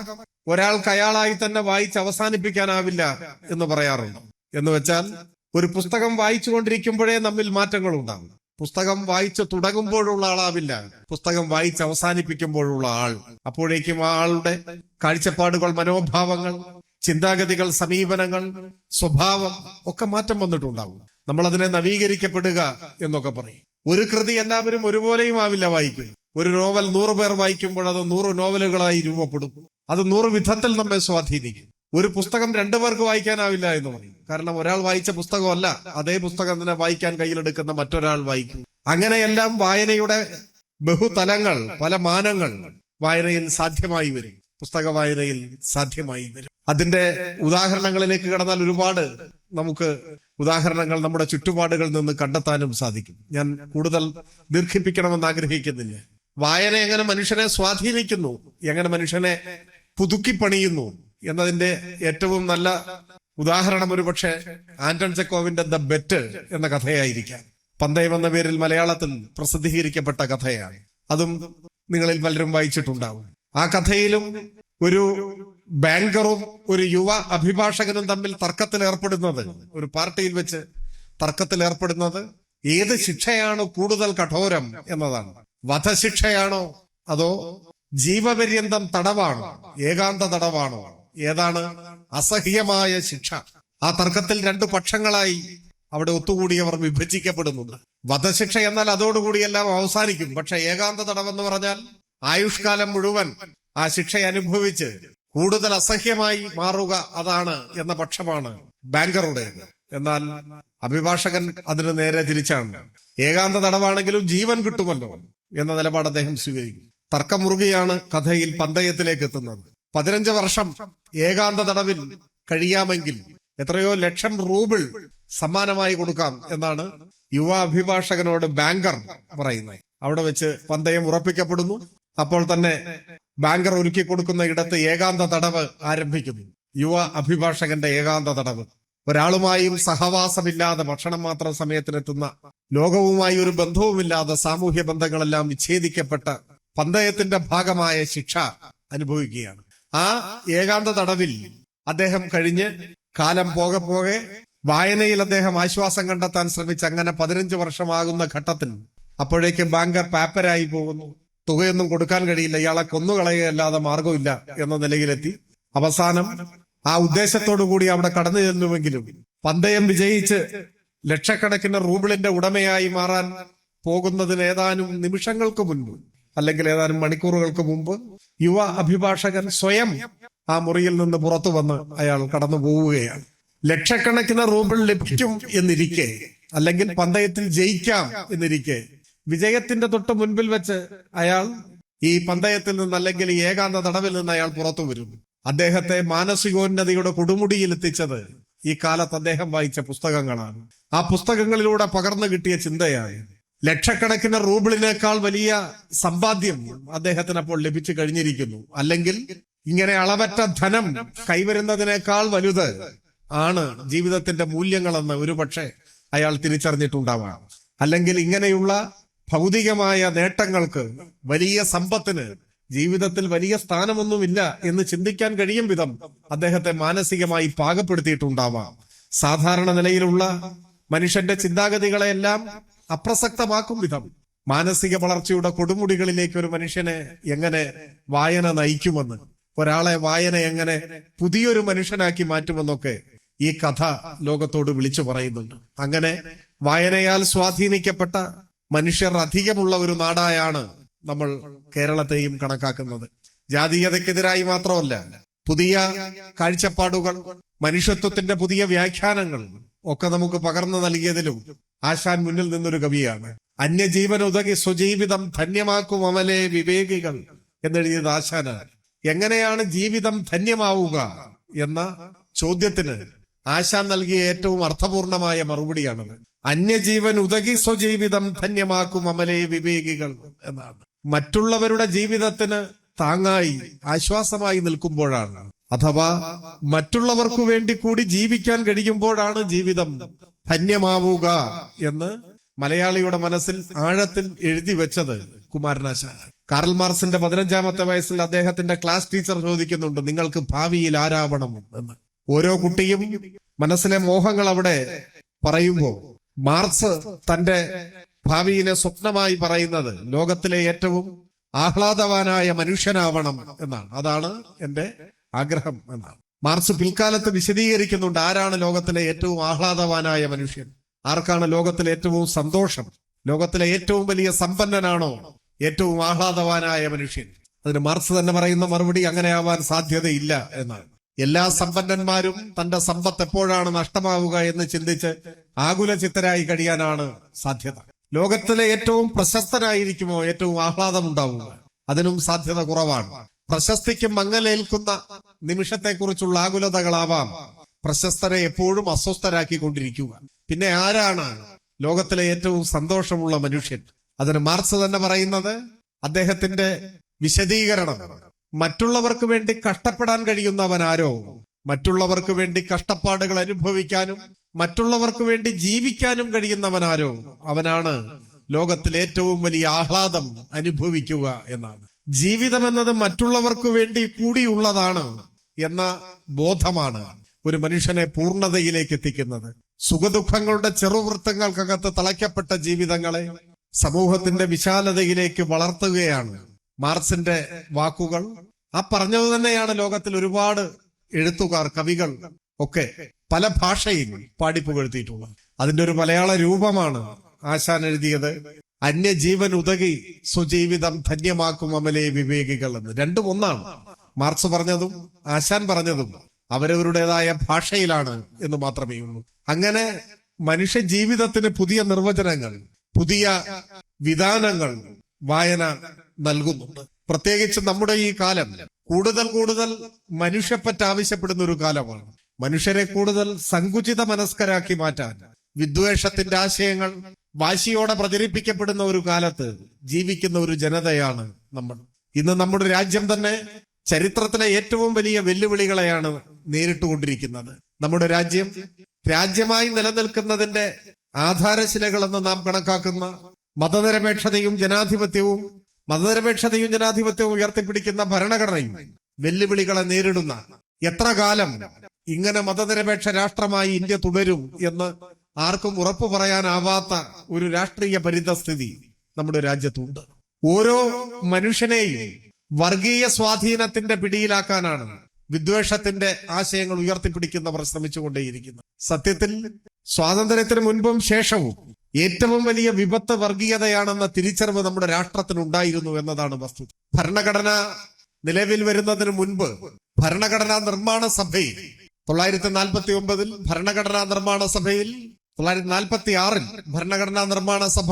ഒരാൾക്ക് അയാളായി തന്നെ വായിച്ച് അവസാനിപ്പിക്കാനാവില്ല എന്ന് പറയാറുണ്ട്. എന്ന് വെച്ചാൽ ഒരു പുസ്തകം വായിച്ചുകൊണ്ടിരിക്കുമ്പോഴേ നമ്മിൽ മാറ്റങ്ങൾ ഉണ്ടാകും. പുസ്തകം വായിച്ചു തുടങ്ങുമ്പോഴുള്ള ആളാവില്ല, പുസ്തകം വായിച്ച് അവസാനിപ്പിക്കുമ്പോഴുള്ള ആൾ. അപ്പോഴേക്കും ആ ആളുടെ കാഴ്ചപ്പാടുകൾ, മനോഭാവങ്ങൾ, ചിന്താഗതികൾ, സമീപനങ്ങൾ, സ്വഭാവം ഒക്കെ മാറ്റം വന്നിട്ടുണ്ടാവും. നമ്മൾ അതിനെ നവീകരിക്കപ്പെടുക എന്നൊക്കെ പറയും. ഒരു കൃതി എല്ലാവരും ഒരുപോലെയും ആവില്ല വായിക്കുക. ഒരു നോവൽ 100 പേർ വായിക്കുമ്പോൾ അത് 100 നോവലുകളായി രൂപപ്പെടും. അത് 100 വിധത്തിൽ നമ്മെ സ്വാധീനിക്കും. ഒരു പുസ്തകം 2 പേർക്ക് വായിക്കാനാവില്ല എന്ന് പറയും. കാരണം ഒരാൾ വായിച്ച പുസ്തകമല്ല അതേ പുസ്തകം തന്നെ വായിക്കാൻ കയ്യിലെടുക്കുന്ന മറ്റൊരാൾ വായിക്കും. അങ്ങനെയെല്ലാം വായനയുടെ ബഹുതലങ്ങൾ, പല മാനങ്ങൾ വായനയിൽ സാധ്യമായി വരും. പുസ്തക വായനയിൽ സാധ്യമായി വരും. അതിന്റെ ഉദാഹരണങ്ങളിലേക്ക് കടന്നാൽ ഒരുപാട് നമുക്ക് ഉദാഹരണങ്ങൾ നമ്മുടെ ചുറ്റുപാടുകളിൽ നിന്ന് കണ്ടെത്താനും സാധിക്കും. ഞാൻ കൂടുതൽ ദീർഘിപ്പിക്കണമെന്ന് ആഗ്രഹിക്കുന്നില്ല. വായന എങ്ങനെ മനുഷ്യനെ സ്വാധീനിക്കുന്നു, എങ്ങനെ മനുഷ്യനെ പുതുക്കി പണിയുന്നു എന്നതിന്റെ ഏറ്റവും നല്ല ഉദാഹരണം ഒരുപക്ഷെ ആന്റൺ ചെക്കോവിന്റെ ദ ബെറ്റ് എന്ന കഥയായിരിക്കാം. പന്തയം എന്ന പേരിൽ മലയാളത്തിൽ പ്രസിദ്ധീകരിക്കപ്പെട്ട കഥയാണ്. അതും നിങ്ങളിൽ പലരും വായിച്ചിട്ടുണ്ടാവും. ആ കഥയിലും ഒരു ബാങ്കറും ഒരു യുവ അഭിഭാഷകനും തമ്മിൽ തർക്കത്തിൽ ഏർപ്പെടുന്നത്, ഒരു പാർട്ടിയിൽ വെച്ച് തർക്കത്തിൽ ഏർപ്പെടുന്നത് ഏത് ശിക്ഷയാണ് കൂടുതൽ കഠോരം എന്നതാണ്. വധശിക്ഷയാണോ അതോ ജീവപര്യന്തം തടവാണോ, ഏകാന്ത തടവാണോ, ഏതാണ് അസഹ്യമായ ശിക്ഷ? ആ തർക്കത്തിൽ 2 പക്ഷങ്ങളായി അവിടെ ഒത്തുകൂടിയവർ വിഭജിക്കപ്പെടുന്നുണ്ട്. വധശിക്ഷ എന്നാൽ അതോടുകൂടി എല്ലാം അവസാനിക്കും. പക്ഷെ ഏകാന്ത തടവെന്ന് പറഞ്ഞാൽ ആയുഷ്കാലം മുഴുവൻ ആ ശിക്ഷ അനുഭവിച്ച് കൂടുതൽ അസഹ്യമായി മാറുക അതാണ് എന്ന പക്ഷമാണ് ബാങ്കറുടേത്. എന്നാൽ അഭിഭാഷകൻ അതിന് നേരെ തിരിച്ചാണ്. ഏകാന്ത തടവാണെങ്കിലും ജീവൻ കിട്ടുമല്ലോ എന്ന നിലപാട് അദ്ദേഹം സ്വീകരിക്കും. തർക്കമുറുകിയാണ് കഥയിൽ പന്തയത്തിലേക്ക് എത്തുന്നത്. 15 വർഷം ഏകാന്ത തടവിൽ കഴിയാമെങ്കിൽ എത്രയോ ലക്ഷം റൂബിൾ സമ്മാനമായി കൊടുക്കാം എന്നാണ് യുവ അഭിഭാഷകനോട് ബാങ്കർ പറയുന്നത്. അവിടെ വെച്ച് പന്തയം ഉറപ്പിക്കപ്പെടുന്നു. അപ്പോൾ തന്നെ ബാങ്കർ ഒരുക്കി കൊടുക്കുന്ന ഇടത്ത് ഏകാന്ത തടവ് ആരംഭിക്കുന്നു. യുവ അഭിഭാഷകന്റെ ഏകാന്ത തടവ്. ഒരാളുമായും സഹവാസമില്ലാതെ ഭക്ഷണം മാത്രം സമയത്തിനെത്തുന്ന, ലോകവുമായി ഒരു ബന്ധവുമില്ലാതെ സാമൂഹ്യ ബന്ധങ്ങളെല്ലാം വിച്ഛേദിക്കപ്പെട്ട പന്തയത്തിന്റെ ഭാഗമായ ശിക്ഷ അനുഭവിക്കുകയാണ്. ആ ഏകാന്ത തടവിൽ അദ്ദേഹം കഴിഞ്ഞ് കാലം പോകെ പോകെ വായനയിൽ അദ്ദേഹം ആശ്വാസം കണ്ടെത്താൻ ശ്രമിച്ച് അങ്ങനെ 15 വർഷമാകുന്ന ഘട്ടത്തിൽ അപ്പോഴേക്കും ബാങ്കർ പാപ്പരായി പോകുന്നു. തുകയൊന്നും കൊടുക്കാൻ കഴിയില്ല, ഇയാളെ കൊന്നുകളയുകയല്ലാതെ മാർഗമില്ല എന്ന നിലയിലെത്തി. അവസാനം ആ ഉദ്ദേശത്തോടു കൂടി അവിടെ കടന്നു ചെല്ലുമെങ്കിലും പന്തയം വിജയിച്ച് ലക്ഷക്കണക്കിന് റൂബിളിന്റെ ഉടമയായി മാറാൻ പോകുന്നതിന് ഏതാനും നിമിഷങ്ങൾക്ക് മുൻപ്, അല്ലെങ്കിൽ ഏതാനും മണിക്കൂറുകൾക്ക് മുമ്പ്, യുവ അഭിഭാഷകൻ സ്വയം ആ മുറിയിൽ നിന്ന് പുറത്തു വന്ന് അയാൾ കടന്നു പോവുകയാണ്. ലക്ഷക്കണക്കിന് റൂബിൾ ലഭിക്കും എന്നിരിക്കെ, അല്ലെങ്കിൽ പന്തയത്തിൽ ജയിക്കാം എന്നിരിക്കെ, വിജയത്തിന്റെ തൊട്ട് മുൻപിൽ വെച്ച് അയാൾ ഈ പന്തയത്തിൽ നിന്ന്, അല്ലെങ്കിൽ ഈ ഏകാന്ത തടവിൽ നിന്ന് അയാൾ പുറത്തു വരും. അദ്ദേഹത്തെ മാനസികോന്നതിയുടെ കൊടുമുടിയിൽ എത്തിച്ചത് ഈ കാലത്ത് അദ്ദേഹം വായിച്ച പുസ്തകങ്ങളാണ്. ആ പുസ്തകങ്ങളിലൂടെ പകർന്നു കിട്ടിയ ചിന്തയാണ്. ലക്ഷക്കണക്കിന് റൂബിളിനേക്കാൾ വലിയ സമ്പാദ്യം അദ്ദേഹത്തിന് അപ്പോൾ ലഭിച്ചു കഴിഞ്ഞിരിക്കുന്നു. അല്ലെങ്കിൽ ഇങ്ങനെ അളവറ്റ ധനം കൈവരുന്നതിനേക്കാൾ വലുത് ആണ് ജീവിതത്തിന്റെ മൂല്യങ്ങളെന്ന് ഒരുപക്ഷെ അയാൾ തിരിച്ചറിഞ്ഞിട്ടുണ്ടാവാം. അല്ലെങ്കിൽ ഇങ്ങനെയുള്ള ഭൗതികമായ നേട്ടങ്ങൾക്ക്, വലിയ സമ്പത്തിന് ജീവിതത്തിൽ വലിയ സ്ഥാനമൊന്നുമില്ല എന്ന് ചിന്തിക്കാൻ കഴിയും വിധം അദ്ദേഹത്തെ മാനസികമായി പാകപ്പെടുത്തിയിട്ടുണ്ടാവാം. സാധാരണ നിലയിലുള്ള മനുഷ്യന്റെ ചിന്താഗതികളെല്ലാം അപ്രസക്തമാക്കും വിധം മാനസിക വളർച്ചയുടെ കൊടുമുടികളിലേക്ക് ഒരു മനുഷ്യനെ എങ്ങനെ വായന നയിക്കുമെന്ന്, ഒരാളെ വായന എങ്ങനെ പുതിയൊരു മനുഷ്യനാക്കി മാറ്റുമെന്നൊക്കെ ഈ കഥ ലോകത്തോട് വിളിച്ചു പറയുന്നുണ്ട്. അങ്ങനെ വായനയാൽ സ്വാധീനിക്കപ്പെട്ട മനുഷ്യർ അധികമുള്ള ഒരു നാടായാണ് നമ്മൾ കേരളത്തെയും കണക്കാക്കുന്നത്. ജാതീയതയ്ക്കെതിരായി മാത്രമല്ല, പുതിയ കാഴ്ചപ്പാടുകൾ, മനുഷ്യത്വത്തിന്റെ പുതിയ വ്യാഖ്യാനങ്ങൾ ഒക്കെ നമുക്ക് പകർന്നു നൽകിയതിലും ആശാൻ മുന്നിൽ നിന്നൊരു കവിയാണ്. അന്യജീവൻ ഉതകി സ്വജീവിതം ധന്യമാക്കും അമലെ വിവേകികൾ എന്നെഴുതിയത് ആശാനാണ്. എങ്ങനെയാണ് ജീവിതം ധന്യമാവുക എന്ന ചോദ്യത്തിന് ആശാൻ നൽകിയ ഏറ്റവും അർത്ഥപൂർണമായ മറുപടിയാണത്. അന്യജീവൻ ഉതകി സ്വജീവിതം ധന്യമാക്കും അമലെ വിവേകികൾ എന്നാണ്. മറ്റുള്ളവരുടെ ജീവിതത്തിന് താങ്ങായി, ആശ്വാസമായി നിൽക്കുമ്പോഴാണ്, അഥവാ മറ്റുള്ളവർക്കു വേണ്ടി കൂടി ജീവിക്കാൻ കഴിയുമ്പോഴാണ് ജീവിതം ധന്യമാവുക എന്ന് മലയാളിയുടെ മനസ്സിൽ ആഴത്തിൽ എഴുതി വെച്ചത് കുമാരനാശാൻ. കാറൽ മാർക്സിന്റെ 15ാമത്തെ വയസ്സിൽ അദ്ദേഹത്തിന്റെ ക്ലാസ് ടീച്ചർ ചോദിക്കുന്നുണ്ട്, നിങ്ങൾക്ക് ഭാവിയിൽ ആരാവണം എന്ന്. ഓരോ കുട്ടിയും മനസ്സിലെ മോഹങ്ങൾ അവിടെ പറയുമ്പോൾ മാർക്സ് തന്റെ ഭാവിയിലെ സ്വപ്നമായി പറയുന്നത് ലോകത്തിലെ ഏറ്റവും ആഹ്ലാദവാനായ മനുഷ്യനാവണം എന്നാണ്. അതാണ് എന്റെ ആഗ്രഹം എന്നാണ്. മാർക്സ് പിൽക്കാലത്ത് വിശദീകരിക്കുന്നുണ്ട് ആരാണ് ലോകത്തിലെ ഏറ്റവും ആഹ്ലാദവാനായ മനുഷ്യൻ, ആർക്കാണ് ലോകത്തിലെ ഏറ്റവും സന്തോഷം, ലോകത്തിലെ ഏറ്റവും വലിയ സമ്പന്നനാണോ ഏറ്റവും ആഹ്ലാദവാനായ മനുഷ്യൻ. അതിന് മാർക്സ് തന്നെ പറയുന്ന മറുപടി അങ്ങനെ ആവാൻ സാധ്യതയില്ല എന്നാണ്. എല്ലാ സമ്പന്നന്മാരും തന്റെ സമ്പത്ത് എപ്പോഴാണ് നഷ്ടമാവുക എന്ന് ചിന്തിച്ച് ആകുല ചിത്തരായി കഴിയാനാണ് സാധ്യത. ലോകത്തിലെ ഏറ്റവും പ്രശസ്തനായിരിക്കുമോ ഏറ്റവും ആഹ്ലാദമുണ്ടാവുക? അതിനും സാധ്യത കുറവാണ്. പ്രശസ്തിക്ക് മങ്ങലേൽക്കുന്ന നിമിഷത്തെക്കുറിച്ചുള്ള ആകുലതകളാവാം പ്രശസ്തരെ എപ്പോഴും അസ്വസ്ഥരാക്കിക്കൊണ്ടിരിക്കുക. പിന്നെ ആരാണ് ലോകത്തിലെ ഏറ്റവും സന്തോഷമുള്ള മനുഷ്യൻ? അതിന് മാർക്സ് തന്നെ പറയുന്നത്, അദ്ദേഹത്തിന്റെ വിശദീകരണം, മറ്റുള്ളവർക്ക് വേണ്ടി കഷ്ടപ്പെടാൻ കഴിയുന്നവനാരോ, മറ്റുള്ളവർക്ക് വേണ്ടി കഷ്ടപ്പാടുകൾ അനുഭവിക്കാനും മറ്റുള്ളവർക്ക് വേണ്ടി ജീവിക്കാനും കഴിയുന്നവനാരോ അവനാണ് ലോകത്തിൽ ഏറ്റവും വലിയ ആഹ്ലാദം അനുഭവിക്കുക എന്നാണ്. ജീവിതം എന്നത് മറ്റുള്ളവർക്ക് വേണ്ടി കൂടിയുള്ളതാണ് എന്ന ബോധമാണ് ഒരു മനുഷ്യനെ പൂർണ്ണതയിലേക്ക് എത്തിക്കുന്നത്. സുഖദുഃഖങ്ങളുടെ ചെറുവൃത്തങ്ങൾക്കകത്ത് തളയ്ക്കപ്പെട്ട ജീവിതങ്ങളെ സമൂഹത്തിന്റെ വിശാലതയിലേക്ക് വളർത്തുകയാണ് മാർക്സിന്റെ വാക്കുകൾ. ആ പറഞ്ഞത് തന്നെയാണ് ലോകത്തിൽ ഒരുപാട് എഴുത്തുകാർ, കവികൾ ഒക്കെ പല ഭാഷയിൽ പാടിപ്പുകഴ്ത്തിയിട്ടുള്ളത്. അതിന്റെ ഒരു മലയാള രൂപമാണ് ആശാൻ എഴുതിയത്, അന്യജീവൻ ഉതകി സ്വജീവിതം ധന്യമാക്കും അമലെ വിവേകികൾ എന്ന്. രണ്ടും ഒന്നാണ്. മാർക്സ് പറഞ്ഞതും ആശാൻ പറഞ്ഞതും അവരവരുടേതായ ഭാഷയിലാണ് എന്ന് മാത്രമേ ഉള്ളൂ. അങ്ങനെ മനുഷ്യ ജീവിതത്തിന് പുതിയ നിർവചനങ്ങൾ, പുതിയ വിധാനങ്ങൾ വായന നൽകുന്നുണ്ട്. പ്രത്യേകിച്ച് നമ്മുടെ ഈ കാലം കൂടുതൽ കൂടുതൽ മനുഷ്യപ്പറ്റ് ആവശ്യപ്പെടുന്ന ഒരു കാലമാണ്. മനുഷ്യരെ കൂടുതൽ സങ്കുചിത മനസ്കരാക്കി മാറ്റാൻ വിദ്വേഷത്തിന്റെ ആശയങ്ങൾ വാശിയോടെ പ്രചരിപ്പിക്കപ്പെടുന്ന ഒരു കാലത്ത് ജീവിക്കുന്ന ഒരു ജനതയാണ് നമ്മൾ. ഇന്ന് നമ്മുടെ രാജ്യം തന്നെ ചരിത്രത്തിലെ ഏറ്റവും വലിയ വെല്ലുവിളികളെയാണ് നേരിട്ടുകൊണ്ടിരിക്കുന്നത്. നമ്മുടെ രാജ്യം രാജ്യമായി നിലനിൽക്കുന്നതിന്റെ ആധാരശിലകളെന്ന് നാം കണക്കാക്കുന്ന മതനിരപേക്ഷതയും ജനാധിപത്യവും ഉയർത്തിപ്പിടിക്കുന്ന ഭരണഘടനയും വെല്ലുവിളികളെ നേരിടുന്ന, എത്ര കാലം ഇങ്ങനെ മതനിരപേക്ഷ രാഷ്ട്രമായി ഇന്ത്യ തുടരും എന്ന് ആർക്കും ഉറപ്പു പറയാനാവാത്ത ഒരു രാഷ്ട്രീയ പരിതസ്ഥിതി നമ്മുടെ രാജ്യത്തുണ്ട്. ഓരോ മനുഷ്യനെയും വർഗീയ സ്വാധീനത്തിന്റെ പിടിയിലാക്കാനാണ് വിദ്വേഷത്തിന്റെ ആശയങ്ങൾ ഉയർത്തിപ്പിടിക്കുന്നവർ ശ്രമിച്ചുകൊണ്ടേയിരിക്കുന്നത്. സത്യത്തിൽ സ്വാതന്ത്ര്യത്തിന് മുൻപും ശേഷവും ഏറ്റവും വലിയ വിപത്ത് വർഗീയതയാണെന്ന തിരിച്ചറിവ് നമ്മുടെ രാഷ്ട്രത്തിനുണ്ടായിരുന്നു എന്നതാണ് വസ്തുത. ഭരണഘടന നിലവിൽ വരുന്നതിന് മുൻപ് ഭരണഘടനാ നിർമ്മാണ സഭയിൽ 1949 ഭരണഘടനാ നിർമ്മാണ സഭയിൽ 1946 ഭരണഘടനാ നിർമ്മാണ സഭ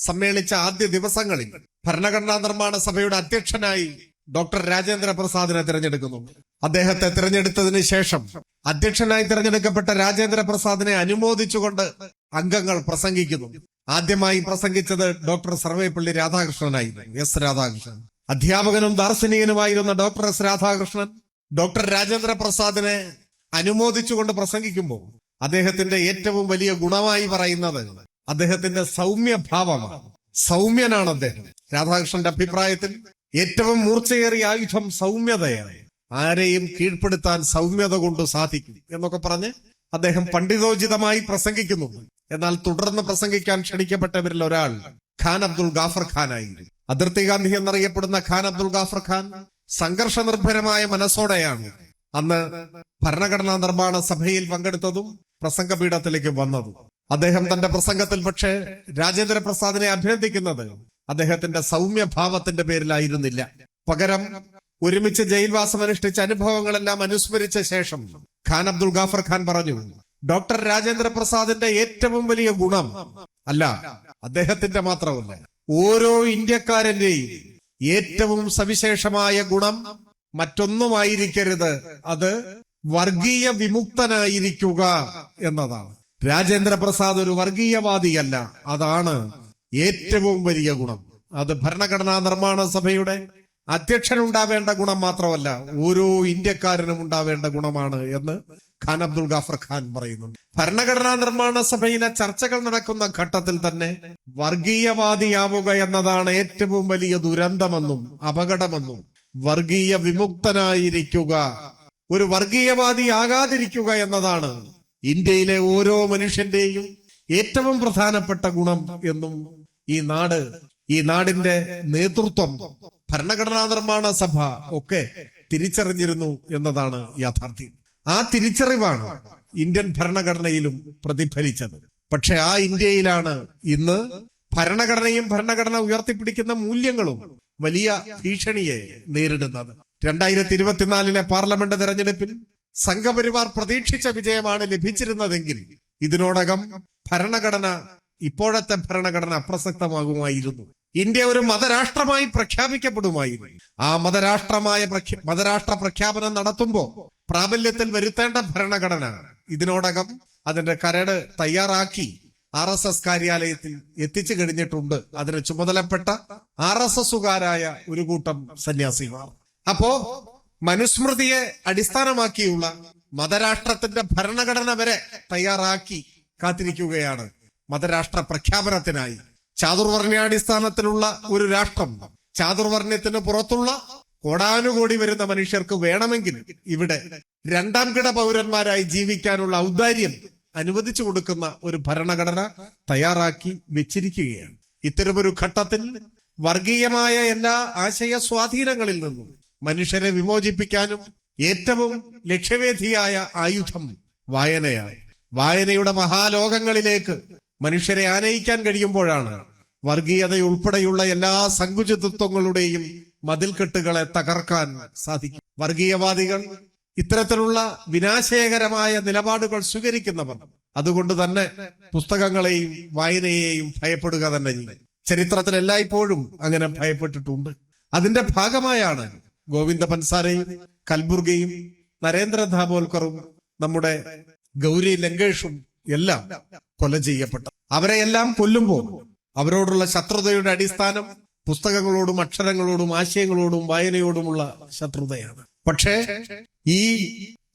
സമ്മേളിച്ച ആദ്യ ദിവസങ്ങളിൽ ഭരണഘടനാ നിർമ്മാണ സഭയുടെ അധ്യക്ഷനായി ഡോക്ടർ രാജേന്ദ്ര പ്രസാദിനെ തിരഞ്ഞെടുക്കുന്നു. അദ്ദേഹത്തെ തിരഞ്ഞെടുത്തതിന് ശേഷം അധ്യക്ഷനായി തിരഞ്ഞെടുക്കപ്പെട്ട രാജേന്ദ്ര പ്രസാദിനെ അനുമോദിച്ചുകൊണ്ട് അംഗങ്ങൾ പ്രസംഗിക്കുന്നു. ആദ്യമായി പ്രസംഗിച്ചത് ഡോക്ടർ സർവേപ്പള്ളി രാധാകൃഷ്ണനായിരുന്നു. എസ് രാധാകൃഷ്ണൻ. അധ്യാപകനും ദാർശനികനുമായിരുന്ന doctor S Radhakrishnan doctor Rajendra പ്രസാദിനെ അനുമോദിച്ചുകൊണ്ട് പ്രസംഗിക്കുമ്പോൾ അദ്ദേഹത്തിന്റെ ഏറ്റവും വലിയ ഗുണമായി പറയുന്നത് അദ്ദേഹത്തിന്റെ സൗമ്യഭാവമാണ്. സൗമ്യനാണ് അദ്ദേഹം. രാധാകൃഷ്ണന്റെ അഭിപ്രായത്തിൽ ഏറ്റവും മൂർച്ചയേറിയ ആയുധം സൗമ്യതയാണ്. ആരെയും കീഴ്പ്പെടുത്താൻ സൗമ്യത കൊണ്ട് സാധിക്കും എന്നൊക്കെ പറഞ്ഞ് അദ്ദേഹം പണ്ഡിതോചിതമായി പ്രസംഗിക്കുന്നുണ്ട്. എന്നാൽ തുടർന്ന് പ്രസംഗിക്കാൻ ക്ഷണിക്കപ്പെട്ടവരിൽ ഒരാൾ ഖാൻ അബ്ദുൾ ഗാഫർ ഖാൻ ആയിരുന്നു. അതിർത്തി ഗാന്ധി എന്നറിയപ്പെടുന്ന ഖാൻ അബ്ദുൾ ഗാഫർ ഖാൻ സംഘർഷ നിർഭരമായ മനസ്സോടെയാണ് അന്ന് ഭരണഘടനാ നിർമ്മാണ സഭയിൽ പങ്കെടുത്തതും പ്രസംഗപീഠത്തിലേക്ക് വന്നതും. അദ്ദേഹം തന്റെ പ്രസംഗത്തിൽ പക്ഷേ രാജേന്ദ്ര പ്രസാദിനെ അഭിനന്ദിക്കുന്നത് അദ്ദേഹത്തിന്റെ സൗമ്യഭാവത്തിന്റെ പേരിലായിരുന്നില്ല. പകരം ഒരുമിച്ച് ജയിൽവാസം അനുഷ്ഠിച്ച അനുഭവങ്ങളെല്ലാം അനുസ്മരിച്ച ശേഷം ഖാൻ അബ്ദുൾ ഗാഫർ ഖാൻ പറഞ്ഞു, ഡോക്ടർ രാജേന്ദ്ര പ്രസാദിന്റെ ഏറ്റവും വലിയ ഗുണം അല്ല, അദ്ദേഹത്തിന്റെ മാത്രമല്ല, ഓരോ ഇന്ത്യക്കാരന്റെയും ഏറ്റവും സവിശേഷമായ ഗുണം മറ്റൊന്നുമായിരിക്കരുത്, അത് വർഗീയ വിമുക്തനായിരിക്കുക എന്നതാണ്. രാജേന്ദ്ര പ്രസാദ് ഒരു വർഗീയവാദിയല്ല, അതാണ് ഏറ്റവും വലിയ ഗുണം. അത് ഭരണഘടനാ നിർമ്മാണ സഭയുടെ അധ്യക്ഷനുണ്ടാവേണ്ട ഗുണം മാത്രമല്ല, ഓരോ ഇന്ത്യക്കാരനും ഉണ്ടാവേണ്ട ഗുണമാണ് എന്ന് ഖാൻ അബ്ദുൾ ഗാഫർ ഖാൻ പറയുന്നുണ്ട്. ഭരണഘടനാ നിർമ്മാണ സഭയിലെ ചർച്ചകൾ നടക്കുന്ന ഘട്ടത്തിൽ തന്നെ വർഗീയവാദിയാവുക എന്നതാണ് ഏറ്റവും വലിയ ദുരന്തമെന്നും അപകടമെന്നും, വർഗീയ വിമുക്തനായിരിക്കുക, ഒരു വർഗീയവാദിയാകാതിരിക്കുക എന്നതാണ് ഇന്ത്യയിലെ ഓരോ മനുഷ്യന്റെയും ഏറ്റവും പ്രധാനപ്പെട്ട ഗുണം എന്നും ഈ നാടിന്റെ നേതൃത്വം, ഭരണഘടനാ നിർമ്മാണ സഭ ഒക്കെ തിരിച്ചറിഞ്ഞിരുന്നു എന്നതാണ് യാഥാർത്ഥ്യം. ആ തിരിച്ചറിവാണ് ഇന്ത്യൻ ഭരണഘടനയിലും പ്രതിഫലിച്ചത്. പക്ഷെ ആ ഇന്ത്യയിലാണ് ഇന്ന് ഭരണഘടനയും ഭരണഘടന ഉയർത്തിപ്പിടിക്കുന്ന മൂല്യങ്ങളും വലിയ ഭീഷണിയെ നേരിടുന്നത്. 2024 പാർലമെന്റ് തെരഞ്ഞെടുപ്പിൽ സംഘപരിവാർ പ്രതീക്ഷിച്ച വിജയമാണ് ലഭിച്ചിരുന്നതെങ്കിൽ ഇതിനോടകം ഇപ്പോഴത്തെ ഭരണഘടന അപ്രസക്തമാകുമായിരുന്നു. ഇന്ത്യ ഒരു മതരാഷ്ട്രമായി പ്രഖ്യാപിക്കപ്പെടുമായിരുന്നു. ആ മതരാഷ്ട്ര പ്രഖ്യാപനം നടത്തുമ്പോൾ പ്രാബല്യത്തിൽ വരുത്തേണ്ട ഭരണഘടന ഇതിനോടകം അതിന്റെ കരട് തയ്യാറാക്കി RSS കാര്യാലയത്തിൽ എത്തിച്ചു കഴിഞ്ഞിട്ടുണ്ട്. അതിന് ചുമതലപ്പെട്ട RSSകാരായ ഒരു കൂട്ടം സന്യാസിമാർ. അപ്പോ മനുസ്മൃതിയെ അടിസ്ഥാനമാക്കിയുള്ള മതരാഷ്ട്രത്തിന്റെ ഭരണഘടന വരെ തയ്യാറാക്കി കാത്തിരിക്കുകയാണ് മതരാഷ്ട്ര പ്രഖ്യാപനത്തിനായി. ചാതുർവർണ്ണാടിസ്ഥാനത്തിലുള്ള ഒരു രാഷ്ട്രം, ചാതുർവർണ്ണയത്തിന് പുറത്തുള്ള കോടാനുകോടി വരുന്ന മനുഷ്യർക്ക് വേണമെങ്കിൽ ഇവിടെ രണ്ടാം കിട പൗരന്മാരായി ജീവിക്കാനുള്ള ഔദാര്യം അനുവദിച്ചു കൊടുക്കുന്ന ഒരു ഭരണഘടന തയ്യാറാക്കി വെച്ചിരിക്കുകയാണ്. ഇത്തരമൊരു ഘട്ടത്തിൽ വർഗീയമായ എല്ലാ ആശയ സ്വാധീനങ്ങളിൽ നിന്നും മനുഷ്യരെ വിമോചിപ്പിക്കാനും ഏറ്റവും ലക്ഷ്യവേദിയായ ആയുധം വായനയാണ്. വായനയുടെ മഹാലോകങ്ങളിലേക്ക് മനുഷ്യരെ ആനയിക്കാൻ കഴിയുമ്പോഴാണ് വർഗീയതയുൾപ്പെടെയുള്ള എല്ലാ സങ്കുചിതത്വങ്ങളുടെയും മതിൽക്കെട്ടുകളെ തകർക്കാൻ സാധിക്കും. വർഗീയവാദികൾ, ഇത്തരത്തിലുള്ള വിനാശകരമായ നിലപാടുകൾ സ്വീകരിക്കുന്നവർ അതുകൊണ്ട് തന്നെ പുസ്തകങ്ങളെയും വായനയെയും ഭയപ്പെടുക തന്നെ ചെയ്യും. ചരിത്രത്തിൽ എല്ലായ്പ്പോഴും അങ്ങനെ ഭയപ്പെട്ടിട്ടുണ്ട്. അതിന്റെ ഭാഗമായാണ് ഗോവിന്ദ പൻസാരയും കൽബുർഗിയും നരേന്ദ്ര ദാഭോൽക്കറും നമ്മുടെ ഗൗരി ലങ്കേഷും എല്ലാം കൊല ചെയ്യപ്പെട്ടത്. അവരെയെല്ലാം കൊല്ലുമ്പോൾ അവരോടുള്ള ശത്രുതയുടെ അടിസ്ഥാനം പുസ്തകങ്ങളോടും അക്ഷരങ്ങളോടും ആശയങ്ങളോടും വായനയോടുമുള്ള ശത്രുതയാണ്. പക്ഷേ ഈ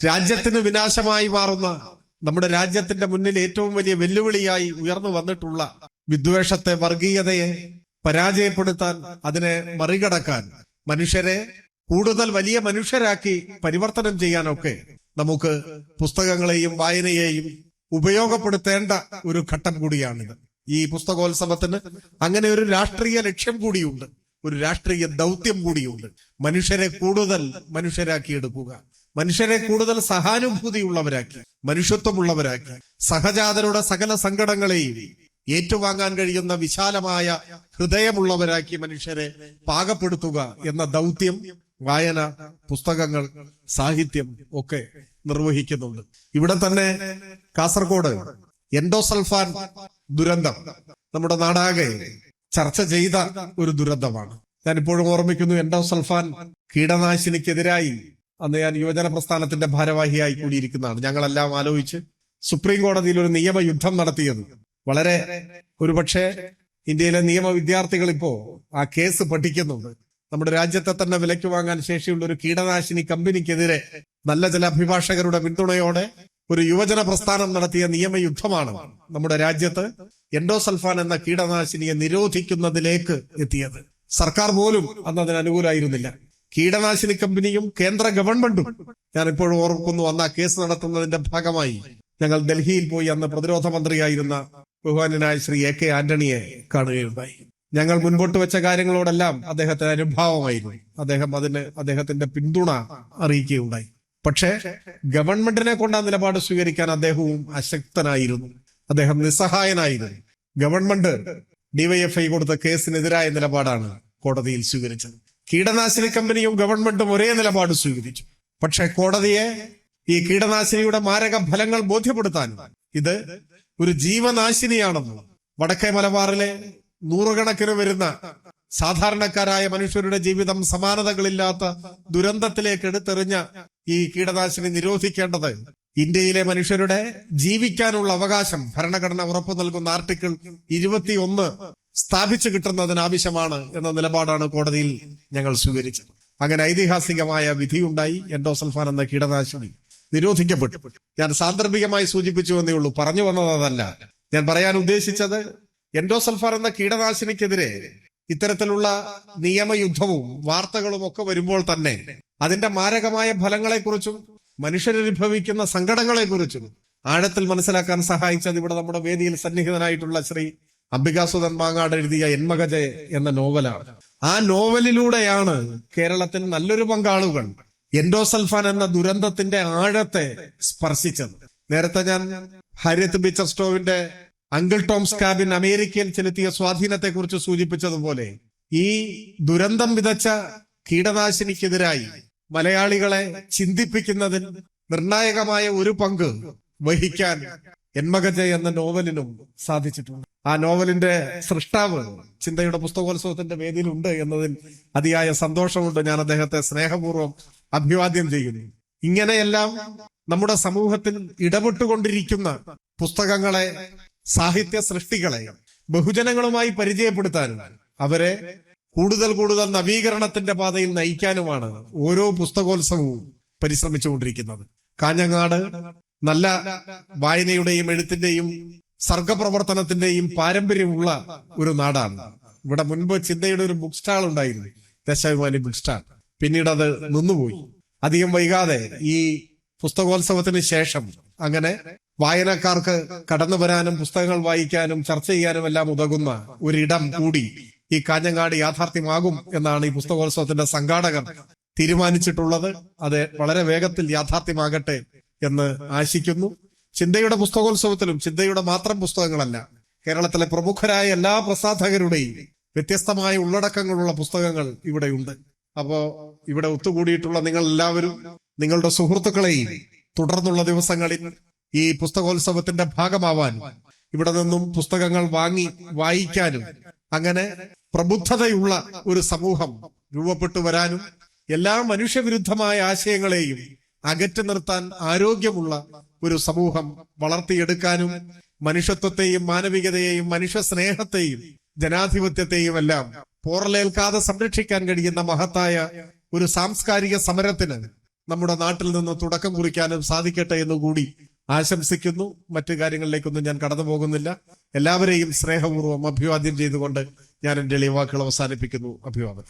രാജ്യത്തിന് വിനാശമായി മാറുന്ന, നമ്മുടെ രാജ്യത്തിന്റെ മുന്നിൽ ഏറ്റവും വലിയ വെല്ലുവിളിയായി ഉയർന്നു വന്നിട്ടുള്ള വിദ്വേഷത്തെ, വർഗീയതയെ പരാജയപ്പെടുത്താൻ, അതിനെ മറികടക്കാൻ, മനുഷ്യരെ കൂടുതൽ വലിയ മനുഷ്യരാക്കി പരിവർത്തനം ചെയ്യാനൊക്കെ നമുക്ക് പുസ്തകങ്ങളെയും വായനയെയും ഉപയോഗപ്പെടുത്തേണ്ട ഒരു ഘട്ടം കൂടിയാണിത്. ഈ പുസ്തകോത്സവത്തിന് അങ്ങനെ ഒരു രാഷ്ട്രീയ ലക്ഷ്യം കൂടിയുണ്ട്, ഒരു രാഷ്ട്രീയ ദൗത്യം കൂടിയുണ്ട്. മനുഷ്യരെ കൂടുതൽ മനുഷ്യരാക്കിയെടുക്കുക, മനുഷ്യരെ കൂടുതൽ സഹാനുഭൂതിയുള്ളവരാക്കി, മനുഷ്യത്വമുള്ളവരാക്കി, സഹജാതരുടെ സകല സങ്കടങ്ങളെയും ഏറ്റുവാങ്ങാൻ കഴിയുന്ന വിശാലമായ ഹൃദയമുള്ളവരാക്കി മനുഷ്യരെ പാകപ്പെടുത്തുക എന്ന ദൗത്യം വായന, പുസ്തകങ്ങൾ, സാഹിത്യം ഒക്കെ നിർവഹിക്കുന്നുണ്ട്. ഇവിടെ തന്നെ കാസർഗോഡ് എൻഡോസൾഫാൻ ദുരന്തം നമ്മുടെ നാടാകെ ചർച്ച ചെയ്ത ഒരു ദുരന്തമാണ്. ഞാൻ ഇപ്പോഴും ഓർമ്മിക്കുന്നു, എൻഡോസൾഫാൻ കീടനാശിനിക്കെതിരായി അന്ന് ഞാൻ യുവജന പ്രസ്ഥാനത്തിന്റെ ഭാരവാഹിയായി കൂടിയിരിക്കുന്നതാണ്. ഞങ്ങളെല്ലാം ആലോചിച്ച് സുപ്രീം കോടതിയിൽ ഒരു നിയമയുദ്ധം നടത്തിയത്. വളരെ ഒരുപക്ഷെ ഇന്ത്യയിലെ നിയമ വിദ്യാർത്ഥികൾ ഇപ്പോ ആ കേസ് പഠിക്കുന്നുണ്ട്. നമ്മുടെ രാജ്യത്തെ തന്നെ വിലയ്ക്ക് വാങ്ങാൻ ശേഷിയുള്ള ഒരു കീടനാശിനി കമ്പനിക്കെതിരെ നല്ല ചില അഭിഭാഷകരുടെ പിന്തുണയോടെ ഒരു യുവജന പ്രസ്ഥാനം നടത്തിയ നിയമയുദ്ധമാണ് നമ്മുടെ രാജ്യത്ത് എൻഡോസൾഫാൻ എന്ന കീടനാശിനിയെ നിരോധിക്കുന്നതിലേക്ക് എത്തിയത്. സർക്കാർ പോലും അന്ന് അതിന് അനുകൂലമായിരുന്നില്ല. കീടനാശിനി കമ്പനിയും കേന്ദ്ര ഗവൺമെന്റും, ഞാൻ ഇപ്പോഴും ഓർക്കുന്നു, അന്ന് ആ കേസ് നടത്തുന്നതിന്റെ ഭാഗമായി ഞങ്ങൾ ഡൽഹിയിൽ പോയി അന്ന് പ്രതിരോധ മന്ത്രിയായിരുന്ന ബഹുമാന്യനായ ശ്രീ AK ആന്റണിയെ കാണുകയുണ്ടായി. ഞങ്ങൾ മുൻപോട്ട് വെച്ച കാര്യങ്ങളോടെല്ലാം അദ്ദേഹത്തിന് അനുഭാവമായിരുന്നു. അദ്ദേഹത്തിന്റെ പിന്തുണ അറിയിക്കുകയുണ്ടായി. പക്ഷേ ഗവൺമെന്റിനെ കൊണ്ട് ആ നിലപാട് സ്വീകരിക്കാൻ അദ്ദേഹവും അശക്തനായിരുന്നു, അദ്ദേഹം നിസ്സഹായനായിരുന്നു. ഗവൺമെന്റ് DYFI കൊടുത്ത കേസിനെതിരായ നിലപാടാണ് കോടതിയിൽ സ്വീകരിച്ചത്. കീടനാശിനി കമ്പനിയും ഗവൺമെന്റും ഒരേ നിലപാട് സ്വീകരിച്ചു. പക്ഷെ കോടതിയെ ഈ കീടനാശിനിയുടെ മാരക ഫലങ്ങൾ ബോധ്യപ്പെടുത്താനും ഇത് ഒരു ജീവനാശിനിയാണെന്നും വടക്കേ മലബാറിലെ നൂറുകണക്കിന് വരുന്ന സാധാരണക്കാരായ മനുഷ്യരുടെ ജീവിതം സമാനതകളില്ലാത്ത ദുരന്തത്തിലേക്ക് എടുത്തെറിഞ്ഞ ഈ കീടനാശിനി നിരോധിക്കേണ്ടത് ഇന്ത്യയിലെ മനുഷ്യരുടെ ജീവിക്കാനുള്ള അവകാശം ഭരണഘടന ഉറപ്പു നൽകുന്ന ആർട്ടിക്കിൾ 21 സ്ഥാപിച്ചു കിട്ടുന്നതിനാവശ്യമാണ് എന്ന നിലപാടാണ് കോടതിയിൽ ഞങ്ങൾ സ്വീകരിച്ചത്. അങ്ങനെ ഐതിഹാസികമായ വിധിയുണ്ടായി. എൻഡോസൾഫാൻ എന്ന കീടനാശിനി നിരോധിക്കപ്പെട്ടു. ഞാൻ സാന്ദർഭികമായി സൂചിപ്പിച്ചു എന്നേ ഉള്ളൂ, പറഞ്ഞു വന്നതല്ല. ഞാൻ പറയാൻ ഉദ്ദേശിച്ചത്, എൻഡോസൾഫാൻ എന്ന കീടനാശിനിക്കെതിരെ ഇത്തരത്തിലുള്ള നിയമയുദ്ധവും വാർത്തകളും ഒക്കെ വരുമ്പോൾ തന്നെ അതിന്റെ മാരകമായ ഫലങ്ങളെക്കുറിച്ചും മനുഷ്യരനുഭവിക്കുന്ന സങ്കടങ്ങളെക്കുറിച്ചും ആഴത്തിൽ മനസ്സിലാക്കാൻ സഹായിച്ചത് ഇവിടെ നമ്മുടെ വേദിയിൽ സന്നിഹിതനായിട്ടുള്ള ശ്രീ അംബികാസുധൻ മാങ്ങാട് എഴുതിയ എന്മകജ എന്ന നോവലാണ്. ആ നോവലിലൂടെയാണ് കേരളത്തിൽ നല്ലൊരു പങ്കാളുകൾ എൻഡോസൾഫാൻ എന്ന ദുരന്തത്തിന്റെ ആഴത്തെ സ്പർശിച്ചത്. നേരത്തെ ഞാൻ ഹാരിയത്ത് ബീച്ചർ സ്റ്റോവിന്റെ അങ്കിൾ ടോംസ് കാബിൻ അമേരിക്കയിൽ ചെലുത്തിയ സ്വാധീനത്തെ കുറിച്ച് സൂചിപ്പിച്ചതുപോലെ ഈ ദുരന്തം വിതച്ച കീടനാശിനിക്കെതിരായി മലയാളികളെ ചിന്തിപ്പിക്കുന്നതിൽ നിർണായകമായ ഒരു പങ്ക് വഹിക്കാൻ എന്മകജ എന്ന നോവലിനും സാധിച്ചിട്ടുണ്ട്. ആ നോവലിന്റെ സൃഷ്ടാവ് ചിന്തയുടെ പുസ്തകോത്സവത്തിന്റെ വേദിയിലുണ്ട് എന്നതിൽ അതിയായ സന്തോഷമുണ്ട്. ഞാൻ അദ്ദേഹത്തെ സ്നേഹപൂർവ്വം അഭിവാദ്യം ചെയ്യുന്നു. ഇങ്ങനെയെല്ലാം നമ്മുടെ സമൂഹത്തിൽ ഇടപെട്ടുകൊണ്ടിരിക്കുന്ന പുസ്തകങ്ങളെ, സാഹിത്യ സൃഷ്ടികളെ ബഹുജനങ്ങളുമായി പരിചയപ്പെടുത്താനും അവരെ കൂടുതൽ കൂടുതൽ നവീകരണത്തിന്റെ പാതയിൽ നയിക്കാനുമാണ് ഓരോ പുസ്തകോത്സവവും പരിശ്രമിച്ചുകൊണ്ടിരിക്കുന്നത്. കാഞ്ഞങ്ങാട് നല്ല വായനയുടെയും എഴുത്തിന്റെയും സർഗപ്രവർത്തനത്തിന്റെയും പാരമ്പര്യമുള്ള ഒരു നാടാണ്. ഇവിടെ മുൻപ് ചിന്തയുടെ ഒരു ബുക്ക് സ്റ്റാൾ ഉണ്ടായിരുന്നു, ദേശാഭിമാനി ബുക്ക് സ്റ്റാൾ. പിന്നീട് അത് നിന്നുപോയി. അധികം വൈകാതെ ഈ പുസ്തകോത്സവത്തിന് ശേഷം അങ്ങനെ വായനക്കാർക്ക് കടന്നു വരാനും പുസ്തകങ്ങൾ വായിക്കാനും ചർച്ച ചെയ്യാനും എല്ലാം ഉതകുന്ന ഒരിടം കൂടി ഈ കാഞ്ഞങ്ങാട് യാഥാർത്ഥ്യമാകും എന്നാണ് ഈ പുസ്തകോത്സവത്തിന്റെ സംഘാടകർ തീരുമാനിച്ചിട്ടുള്ളത്. അത് വളരെ വേഗത്തിൽ യാഥാർത്ഥ്യമാകട്ടെ എന്ന് ആശിക്കുന്നു. ചിന്തയുടെ പുസ്തകോത്സവത്തിലും ചിന്തയുടെ മാത്രം പുസ്തകങ്ങളല്ല, കേരളത്തിലെ പ്രമുഖരായ എല്ലാ പ്രസാധകരുടെയും വ്യത്യസ്തമായ ഉള്ളടക്കങ്ങളുള്ള പുസ്തകങ്ങൾ ഇവിടെയുണ്ട്. അപ്പോ ഇവിടെ ഒത്തുകൂടിയിട്ടുള്ള നിങ്ങൾ എല്ലാവരും നിങ്ങളുടെ സുഹൃത്തുക്കളെയും തുടർന്നുള്ള ദിവസങ്ങളിൽ ഈ പുസ്തകോത്സവത്തിന്റെ ഭാഗമാവാനും ഇവിടെ നിന്നും പുസ്തകങ്ങൾ വാങ്ങി വായിക്കാനും അങ്ങനെ പ്രബുദ്ധതയുള്ള ഒരു സമൂഹം രൂപപ്പെട്ടു വരാനും എല്ലാ മനുഷ്യവിരുദ്ധമായ ആശയങ്ങളെയും അകറ്റി നിർത്താൻ ആരോഗ്യമുള്ള ഒരു സമൂഹം വളർത്തിയെടുക്കാനും മനുഷ്യത്വത്തെയും മാനവികതയെയും മനുഷ്യ സ്നേഹത്തെയും ജനാധിപത്യത്തെയും എല്ലാം പോറലേൽക്കാതെ സംരക്ഷിക്കാൻ കഴിയുന്ന മഹത്തായ ഒരു സാംസ്കാരിക സമരത്തിന് നമ്മുടെ നാട്ടിൽ നിന്ന് തുടക്കം കുറിക്കാനും സാധിക്കട്ടെ എന്നുകൂടി ആശംസിക്കുന്നു. മറ്റു കാര്യങ്ങളിലേക്കൊന്നും ഞാൻ കടന്നു പോകുന്നില്ല. എല്ലാവരെയും സ്നേഹപൂർവ്വം അഭിവാദ്യം ചെയ്തുകൊണ്ട് ഞാൻ എന്റെ എളിയ വാക്കുകൾ അവസാനിപ്പിക്കുന്നു. അഭിവാദം.